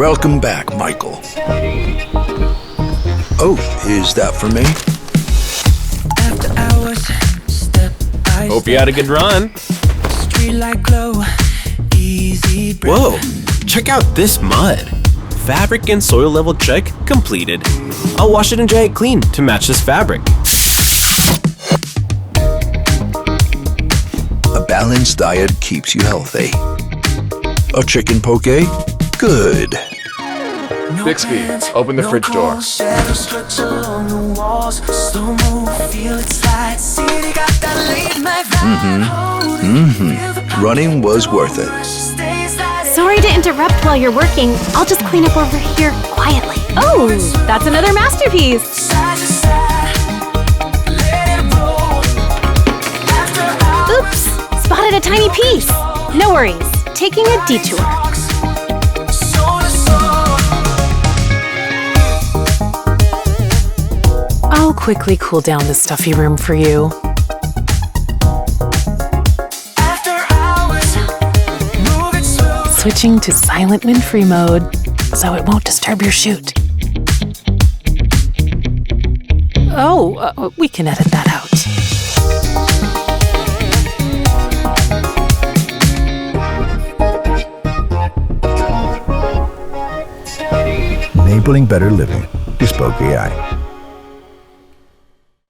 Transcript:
Welcome back, Michael. Oh, is that for me? After hours, step by Hope you had a good run. streetlight glow, easy breath. Whoa, check out this mud. Fabric and soil level check completed. I'll wash it and dry it clean to match this fabric. A balanced diet keeps you healthy. A chicken poke? Good. Bixby, open the fridge door. Running was worth it. Sorry to interrupt while you're working. I'll just clean up over here quietly. Oh, that's another masterpiece. Oops, spotted a tiny piece. No worries, taking a detour. I'll quickly cool down this stuffy room for you. Switching to silent WindFree mode, so it won't disturb your shoot. Oh, we can edit that out. Enabling better living. Bespoke AI.